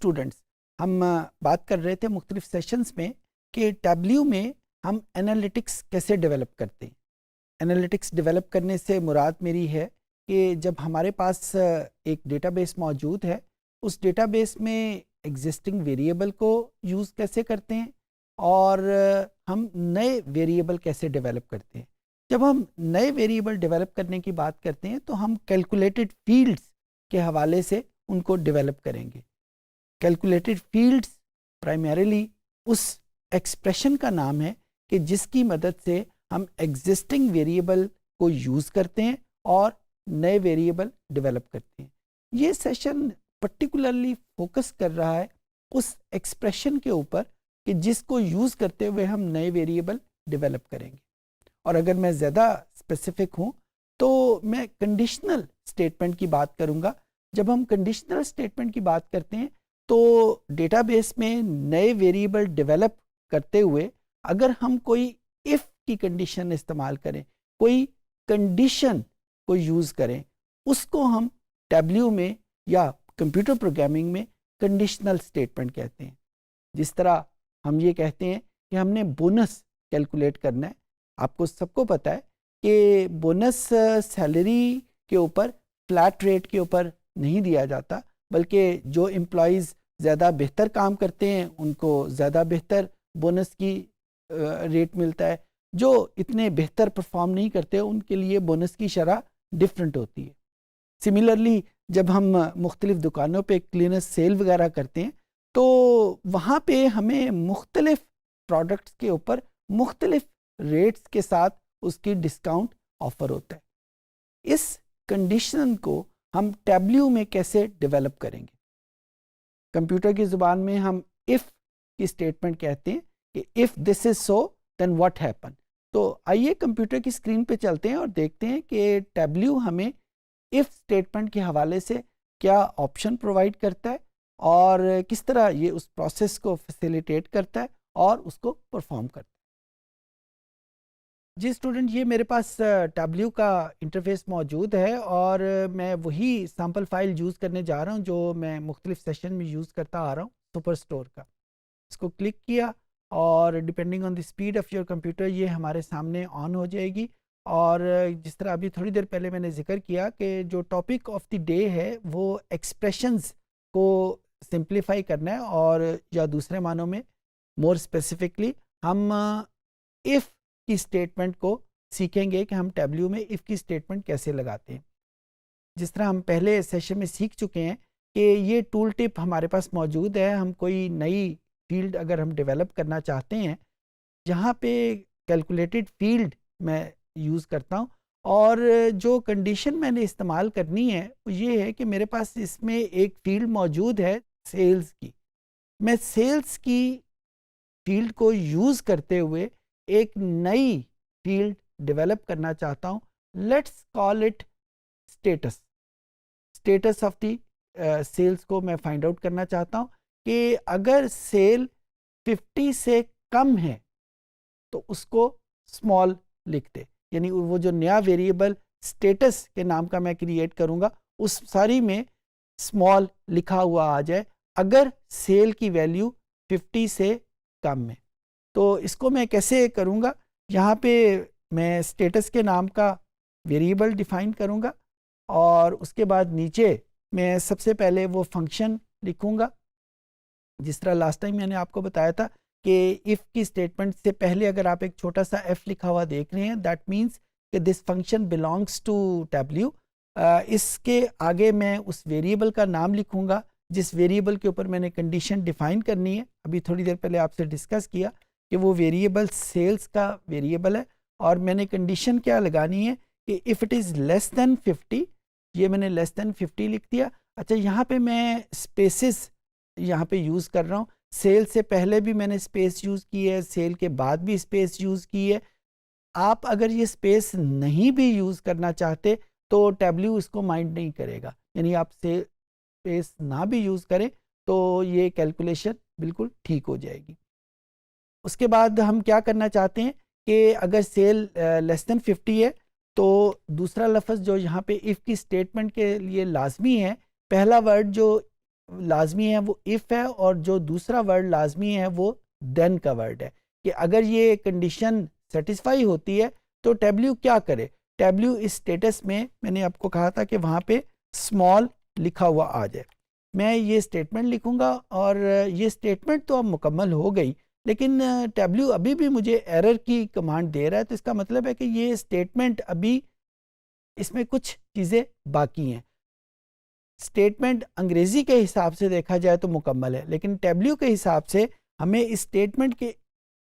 Students, हम बात कर रहे थे मुख्तलिफ सेशंस में कि टैब्ल्यू में हम एनालिटिक्स कैसे डेवलप करते हैं। एनालिटिक्स डेवलप करने से मुराद मेरी है कि जब हमारे पास एक डेटाबेस मौजूद है, उस डेटाबेस में एग्जिस्टिंग वेरिएबल को यूज़ कैसे करते हैं और हम नए वेरिएबल कैसे डेवलप करते हैं। जब हम नए वेरिएबल डेवलप करने की बात करते हैं तो हम कैलकुलेटेड फील्ड्स के हवाले से उनको डेवलप करेंगे। कैलकुलेटेड फील्ड्स प्राइमरीली उस एक्सप्रेशन का नाम है कि जिसकी मदद से हम एग्जिस्टिंग वेरिएबल को यूज़ करते हैं और नए वेरिएबल डेवलप करते हैं। ये सेशन पर्टिकुलरली फोकस कर रहा है उस एक्सप्रेशन के ऊपर कि जिसको यूज़ करते हुए हम नए वेरिएबल डेवलप करेंगे। और अगर मैं ज़्यादा स्पेसिफिक हूँ तो मैं कंडीशनल स्टेटमेंट की बात करूँगा। जब हम कंडीशनल स्टेटमेंट की बात करते हैं तो डेटाबेस में नए वेरिएबल डेवलप करते हुए अगर हम कोई इफ़ की कंडीशन इस्तेमाल करें, कोई कंडीशन को यूज़ करें, उसको हम टैब्ल्यू में या कंप्यूटर प्रोग्रामिंग में कंडीशनल स्टेटमेंट कहते हैं। जिस तरह हम ये कहते हैं कि हमने बोनस कैलकुलेट करना है। आपको सबको पता है कि बोनस सैलरी के ऊपर फ्लैट रेट के ऊपर नहीं दिया जाता, बल्कि जो एम्प्लॉइज़ ज़्यादा बेहतर काम करते हैं उनको ज़्यादा बेहतर बोनस की रेट मिलता है। जो इतने बेहतर परफॉर्म नहीं करते उनके लिए बोनस की शरह डिफरेंट होती है। सिमिलरली जब हम मुख्तलिफ दुकानों पे क्लीनर्स सेल वगैरह करते हैं तो वहाँ पे हमें मुख्तलिफ प्रोडक्ट्स के ऊपर मुख्तलिफ रेट्स के साथ उसकी डिस्काउंट ऑफर होता है। इस कंडीशन को हम टैब्ल्यू में कैसे डेवलप करेंगे? कंप्यूटर की ज़ुबान में हम इफ़ की स्टेटमेंट कहते हैं कि if this is so then what happen. तो आइए कंप्यूटर की स्क्रीन पे चलते हैं और देखते हैं कि टैब्ल्यू हमें इफ़ स्टेटमेंट के हवाले से क्या ऑप्शन प्रोवाइड करता है और किस तरह ये उस प्रोसेस को फैसिलिटेट करता है और उसको परफॉर्म करता है। जी स्टूडेंट, ये मेरे पास टैब्ल्यू का इंटरफेस मौजूद है और मैं वही सैम्पल फाइल यूज़ करने जा रहा हूँ जो मैं मुख्तलिफ सेशन में यूज़ करता आ रहा हूँ, सुपर स्टोर का। इसको क्लिक किया और depending on the speed of your computer ये हमारे सामने ऑन हो जाएगी। और जिस तरह अभी थोड़ी देर पहले मैंने जिक्र किया कि जो टॉपिक ऑफ द डे है वो एक्सप्रेशंस को सिंप्लीफाई करना है, और या दूसरे मानों में मोर स्पेसिफिकली हम इफ़ की स्टेटमेंट को सीखेंगे कि हम टैब्ल्यू में इफ़ की स्टेटमेंट कैसे लगाते हैं। जिस तरह हम पहले सेशन में सीख चुके हैं कि ये टूल टिप हमारे पास मौजूद है। हम कोई नई फील्ड अगर हम डेवलप करना चाहते हैं, जहाँ पे कैलकुलेटेड फील्ड मैं यूज़ करता हूँ, और जो कंडीशन मैंने इस्तेमाल करनी है वो ये है कि मेरे पास इसमें एक फील्ड मौजूद है सेल्स की। मैं सेल्स की फील्ड को यूज़ करते हुए एक नई फील्ड डेवलप करना चाहता हूँ। Let's call it status. Status of the sales को मैं फाइंड आउट करना चाहता हूँ कि अगर सेल 50 से कम है तो उसको स्मॉल लिख दे। यानी वो जो नया वेरिएबल स्टेटस के नाम का मैं क्रिएट करूँगा उस सारी में स्मॉल लिखा हुआ आ जाए अगर सेल की वैल्यू 50 से कम है। तो इसको मैं कैसे करूँगा? यहाँ पे मैं स्टेटस के नाम का वेरिएबल डिफ़ाइन करूँगा और उसके बाद नीचे मैं सबसे पहले वो फंक्शन लिखूँगा। जिस तरह लास्ट टाइम मैंने आपको बताया था कि इफ़ की स्टेटमेंट से पहले अगर आप एक छोटा सा एफ लिखा हुआ देख रहे हैं, दैट मीन्स कि this function belongs to Tableau. इसके आगे मैं उस वेरिएबल का नाम लिखूँगा जिस वेरिएबल के ऊपर मैंने कंडीशन डिफ़ाइन करनी है। अभी थोड़ी देर पहले आपसे डिस्कस किया कि वो वेरिएबल सेल्स का वेरिएबल है और मैंने कंडीशन क्या लगानी है कि if it is less than 50, ये मैंने लेस दैन 50 लिख दिया। अच्छा, यहाँ पे मैं स्पेसेस यहाँ पे यूज़ कर रहा हूँ। सेल से पहले भी मैंने स्पेस यूज़ की है, सेल के बाद भी स्पेस यूज़ की है। आप अगर ये स्पेस नहीं भी यूज़ करना चाहते तो टैब्ल्यू इसको माइंड नहीं करेगा। यानी आप स्पेस ना भी यूज़ करें तो ये कैलकुलेशन बिल्कुल ठीक हो जाएगी। उसके बाद हम क्या करना चाहते हैं कि अगर सेल लेस दैन 50 है तो दूसरा लफ्ज़ जो यहाँ पे इफ़ की स्टेटमेंट के लिए लाजमी है, पहला वर्ड जो लाजमी है वो इफ़ है, और जो दूसरा वर्ड लाजमी है वो देन का वर्ड है, कि अगर ये कंडीशन सेटिस्फाई होती है तो टैब्ल्यू क्या करे। टैब्ल्यू इस स्टेटस में मैंने आपको कहा था कि वहाँ पे स्मॉल लिखा हुआ आ जाए। मैं ये स्टेटमेंट लिखूंगा और ये स्टेटमेंट तो अब मुकम्मल हो गई, लेकिन टैब्ल्यू अभी भी मुझे एरर की कमांड दे रहा है, तो इसका मतलब है कि ये स्टेटमेंट अभी इसमें कुछ चीज़ें बाकी हैं। स्टेटमेंट अंग्रेज़ी के हिसाब से देखा जाए तो मुकम्मल है, लेकिन टैब्ल्यू के हिसाब से हमें इस स्टेटमेंट के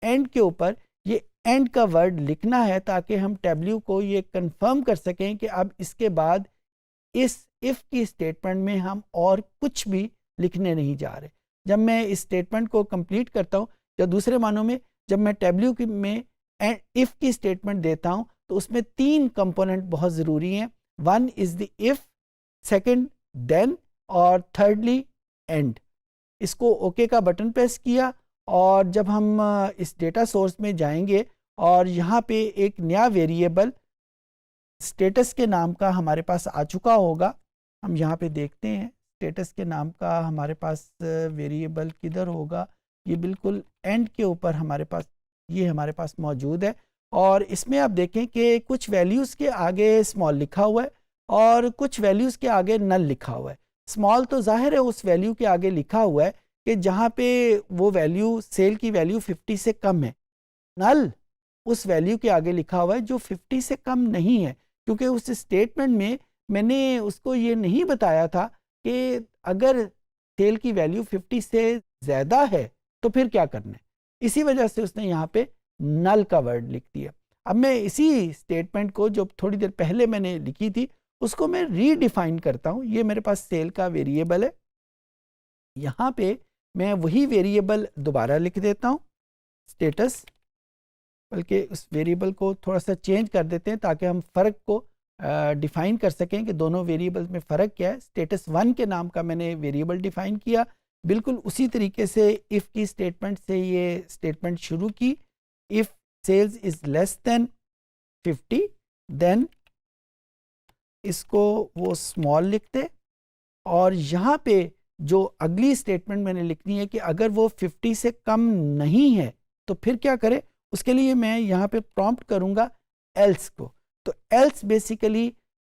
एंड के ऊपर ये एंड का वर्ड लिखना है, ताकि हम टैब्ल्यू को ये कंफर्म कर सकें कि अब इसके बाद इस इफ़ की स्टेटमेंट में हम और कुछ भी लिखने नहीं जा रहे। जब मैं इस स्टेटमेंट को कंप्लीट करता हूँ, या दूसरे मानों में जब मैं टैब्ल्यू में इफ़ की स्टेटमेंट देता हूँ, तो उसमें 3 कंपोनेंट बहुत ज़रूरी हैं। One is the if, second then, और थर्डली एंड। इसको ओके का बटन प्रेस किया, और जब हम इस डेटा सोर्स में जाएंगे और यहाँ पे एक नया वेरिएबल स्टेटस के नाम का हमारे पास आ चुका होगा। हम यहाँ पे देखते हैं स्टेटस के नाम का हमारे पास वेरिएबल किधर होगा। ये बिल्कुल एंड के ऊपर हमारे पास मौजूद है, और इसमें आप देखें कि कुछ वैल्यूज़ के आगे स्मॉल लिखा हुआ है और कुछ वैल्यूज़ के आगे नल लिखा हुआ है। स्मॉल तो जाहिर है उस वैल्यू के आगे लिखा हुआ है कि जहाँ पे वो वैल्यू सेल की वैल्यू 50 से कम है। नल उस वैल्यू के आगे लिखा हुआ है जो 50 से कम नहीं है, क्योंकि उस स्टेटमेंट में मैंने उसको ये नहीं बताया था कि अगर सेल की वैल्यू 50 से ज़्यादा है तो फिर क्या करना है। इसी वजह से उसने यहाँ पे नल का वर्ड लिख दिया। अब मैं इसी स्टेटमेंट को जो थोड़ी देर पहले मैंने लिखी थी उसको मैं रीडिफाइन करता हूँ। ये मेरे पास सेल का वेरिएबल है, यहाँ पे मैं वही वेरिएबल दोबारा लिख देता हूँ स्टेटस, बल्कि उस वेरिएबल को थोड़ा सा चेंज कर देते हैं ताकि हम फ़र्क को डिफ़ाइन कर सकें कि दोनों वेरिएबल्स में फ़र्क क्या है। स्टेटस 1 के नाम का मैंने वेरिएबल डिफ़ाइन किया, बिल्कुल उसी तरीके से इफ़ की स्टेटमेंट से ये स्टेटमेंट शुरू की। If sales is less than 50, then इसको वो स्मॉल लिखते, और यहाँ पे जो अगली स्टेटमेंट मैंने लिखनी है कि अगर वो 50 से कम नहीं है तो फिर क्या करें। उसके लिए मैं यहाँ पे प्रॉम्प्ट करूँगा एल्स को। तो एल्स बेसिकली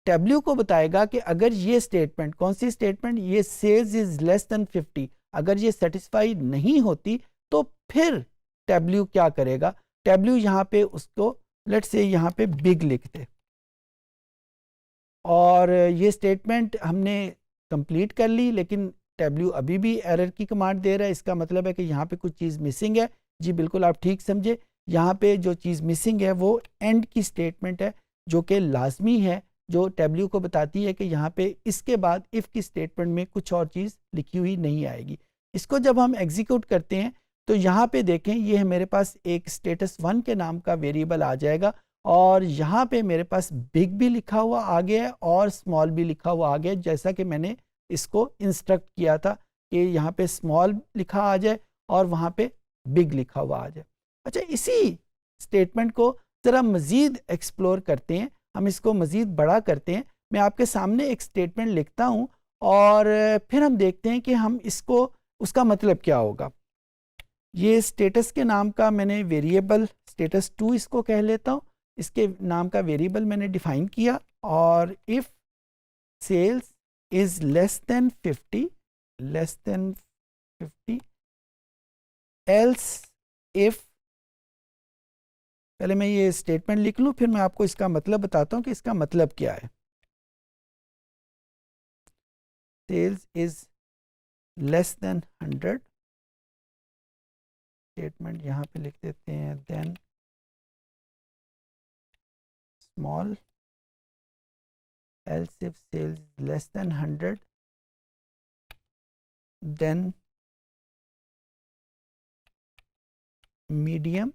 टैब्ल्यू को बताएगा कि अगर ये स्टेटमेंट, कौन सी स्टेटमेंट, ये सेल्स इज लेस देन 50, अगर ये सेटिस्फाई नहीं होती तो फिर टैब्ल्यू क्या करेगा। टैब्ल्यू यहाँ पे उसको लेट्स से यहाँ पे बिग लिख दे, और ये स्टेटमेंट हमने कंप्लीट कर ली, लेकिन टैब्ल्यू अभी भी एरर की कमांड दे रहा है। इसका मतलब है कि यहाँ पे कुछ चीज़ मिसिंग है। जी बिल्कुल, आप ठीक समझे। यहाँ पे जो चीज़ मिसिंग है वो एंड की स्टेटमेंट है, जो कि लाजमी है, जो टैब्ल्यू को बताती है कि यहाँ पे इसके बाद इफ़ की स्टेटमेंट में कुछ और चीज़ लिखी हुई नहीं आएगी। इसको जब हम एग्जीक्यूट करते हैं तो यहाँ पे देखें, ये मेरे पास एक स्टेटस 1 के नाम का वेरिएबल आ जाएगा, और यहाँ पे मेरे पास बिग भी लिखा हुआ आ गया है और स्मॉल भी लिखा हुआ आ गया, जैसा कि मैंने इसको इंस्ट्रक्ट किया था कि यहाँ पे स्मॉल लिखा आ जाए और वहाँ पे बिग लिखा हुआ आ जाए। अच्छा, इसी स्टेटमेंट को ज़रा मज़ीद एक्सप्लोर करते हैं, हम इसको मज़ीद बड़ा करते हैं। मैं आपके सामने एक स्टेटमेंट लिखता हूँ और फिर हम देखते हैं कि हम इसको, उसका मतलब क्या होगा। ये स्टेटस के नाम का मैंने वेरिएबल स्टेटस 2 इसको कह लेता हूँ। इसके नाम का वेरिएबल मैंने डिफाइन किया, और if sales is less than 50 else if, पहले मैं ये स्टेटमेंट लिख लूँ फिर मैं आपको इसका मतलब बताता हूँ कि इसका मतलब क्या है। Sales is less than 100, statement यहाँ पे लिख देते हैं, then small, else if sales less than 100, then medium,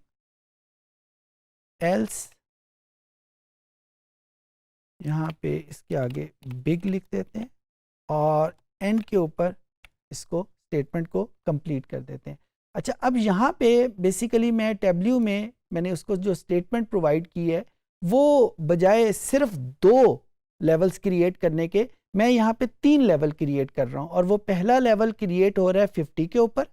else यहाँ पे इसके आगे बिग लिख देते हैं, और एंड के ऊपर इसको स्टेटमेंट को कंप्लीट कर देते हैं। अच्छा, अब यहाँ पे बेसिकली मैं टैब्ल्यू में मैंने उसको जो स्टेटमेंट प्रोवाइड की है वो बजाय सिर्फ 2 लेवल्स क्रिएट करने के, मैं यहाँ पे 3 लेवल क्रिएट कर रहा हूँ और वो पहला लेवल क्रिएट हो रहा है 50 के ऊपर,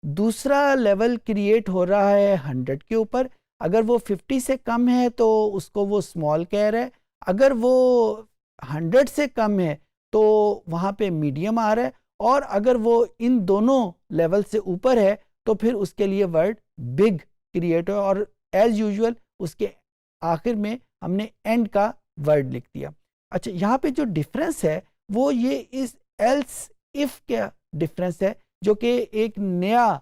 दूसरा लेवल क्रिएट हो रहा है 100 के ऊपर। अगर वो 50 से कम है तो उसको वो स्मॉल कह रहा है, अगर वो 100 से कम है तो वहाँ पे मीडियम आ रहा है, और अगर वो इन दोनों लेवल से ऊपर है तो फिर उसके लिए वर्ड बिग क्रिएट हो, और एज यूजुअल उसके आखिर में हमने एंड का वर्ड लिख दिया। अच्छा, यहाँ पे जो डिफरेंस है वो ये इस एल्स इफ का डिफरेंस है, जो कि एक नया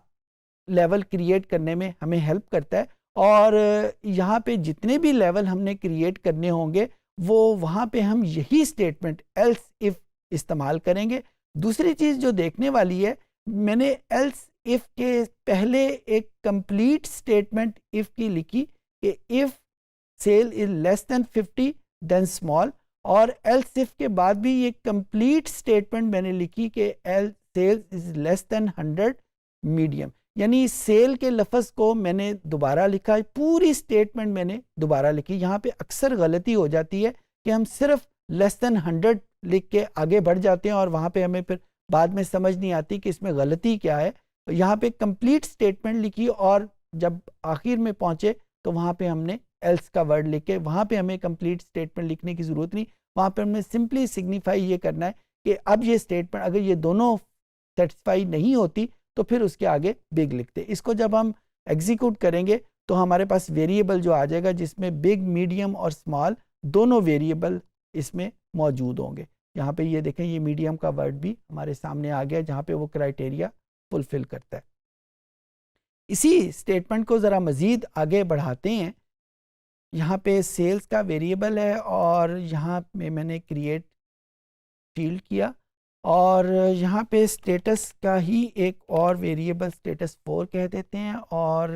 लेवल क्रिएट करने में हमें हेल्प करता है। और यहाँ पे जितने भी लेवल हमने क्रिएट करने होंगे वो वहाँ पे हम यही स्टेटमेंट एल्स इफ इस्तेमाल करेंगे। दूसरी चीज़ जो देखने वाली है, मैंने एल्स इफ के पहले एक कंप्लीट स्टेटमेंट इफ की लिखी कि if sale is less than 50 then small, और एल्स इफ के बाद भी ये कंप्लीट स्टेटमेंट मैंने लिखी कि else sale is less than 100 medium. यानी सेल के लफ्ज़ को मैंने दोबारा लिखा, पूरी स्टेटमेंट मैंने दोबारा लिखी। यहाँ पे अक्सर गलती हो जाती है कि हम सिर्फ लेस देन 100 लिख के आगे बढ़ जाते हैं और वहाँ पे हमें फिर बाद में समझ नहीं आती कि इसमें गलती क्या है। तो यहाँ पे कंप्लीट स्टेटमेंट लिखी और जब आखिर में पहुँचे तो वहाँ पे हमने एल्स का वर्ड लिख के, वहाँ पे हमें कंप्लीट स्टेटमेंट लिखने की ज़रूरत नहीं, वहाँ पे हमने सिंपली सिग्निफाई ये करना है कि अब ये स्टेटमेंट अगर ये दोनों सेटिस्फाई नहीं होती तो फिर उसके आगे बिग लिखते। इसको जब हम एग्जीक्यूट करेंगे तो हमारे पास वेरिएबल जो आ जाएगा जिसमें बिग, मीडियम और स्मॉल दोनों वेरिएबल इसमें मौजूद होंगे। यहाँ पे ये देखें, ये मीडियम का वर्ड भी हमारे सामने आ गया जहाँ पे वो क्राइटेरिया फुलफिल करता है। इसी स्टेटमेंट को ज़रा मज़ीद आगे बढ़ाते हैं। यहाँ पे सेल्स का वेरिएबल है और यहाँ पे मैंने क्रिएट फील्ड किया, और यहाँ पे स्टेटस का ही एक और वेरिएबल स्टेटस 4 कह देते हैं, और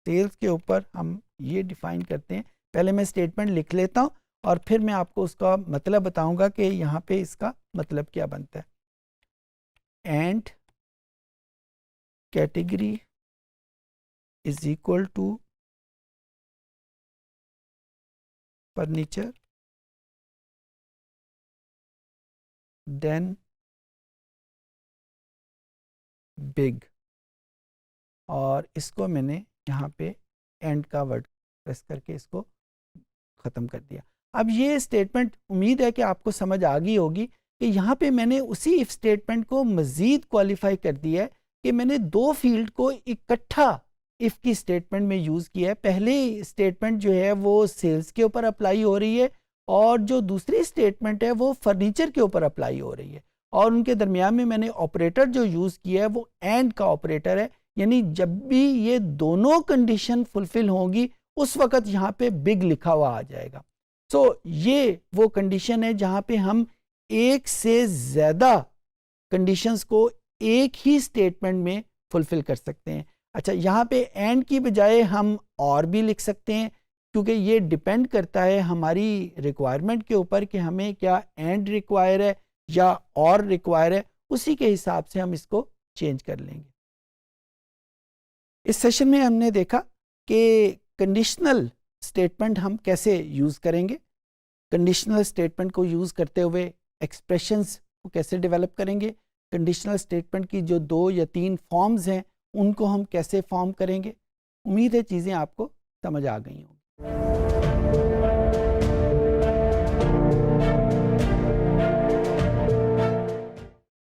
सेल्स के ऊपर हम ये डिफाइन करते हैं। पहले मैं स्टेटमेंट लिख लेता हूँ और फिर मैं आपको उसका मतलब बताऊंगा कि यहाँ पे इसका मतलब क्या बनता है। And category is equal to furniture, then big, और इसको मैंने यहाँ पे एंड का वर्ड प्रेस करके इसको ख़त्म कर दिया। अब ये स्टेटमेंट उम्मीद है कि आपको समझ आ गई होगी कि यहाँ पे मैंने उसी इफ स्टेटमेंट को मज़ीद क्वालिफाई कर दिया है कि मैंने दो फील्ड को इकट्ठा इफ़ की स्टेटमेंट में यूज़ किया है। पहले स्टेटमेंट जो है वो सेल्स के ऊपर अप्लाई हो रही है और जो दूसरी स्टेटमेंट है वो फर्नीचर के ऊपर अप्लाई हो रही है, और उनके दरमियान में मैंने ऑपरेटर जो यूज़ किया है वो एंड का ऑपरेटर है। यानी जब भी ये दोनों कंडीशन फुलफिल होंगी उस वक़्त यहाँ पे बिग लिखा हुआ आ जाएगा। सो ये वो कंडीशन है जहाँ पे हम एक से ज़्यादा कंडीशंस को एक ही स्टेटमेंट में फुलफिल कर सकते हैं। अच्छा, यहाँ पे एंड की बजाय हम और भी लिख सकते हैं, क्योंकि ये डिपेंड करता है हमारी रिक्वायरमेंट के ऊपर कि हमें क्या एंड रिक्वायर है या और रिक्वायर है, उसी के हिसाब से हम इसको चेंज कर लेंगे। इस सेशन में हमने देखा कि कंडीशनल स्टेटमेंट हम कैसे यूज़ करेंगे, कंडीशनल स्टेटमेंट को यूज़ करते हुए एक्सप्रेशंस को कैसे डेवलप करेंगे, कंडीशनल स्टेटमेंट की जो 2 या 3 फॉर्म्स हैं उनको हम कैसे फॉर्म करेंगे। उम्मीद है चीज़ें आपको समझ आ गई होंगी।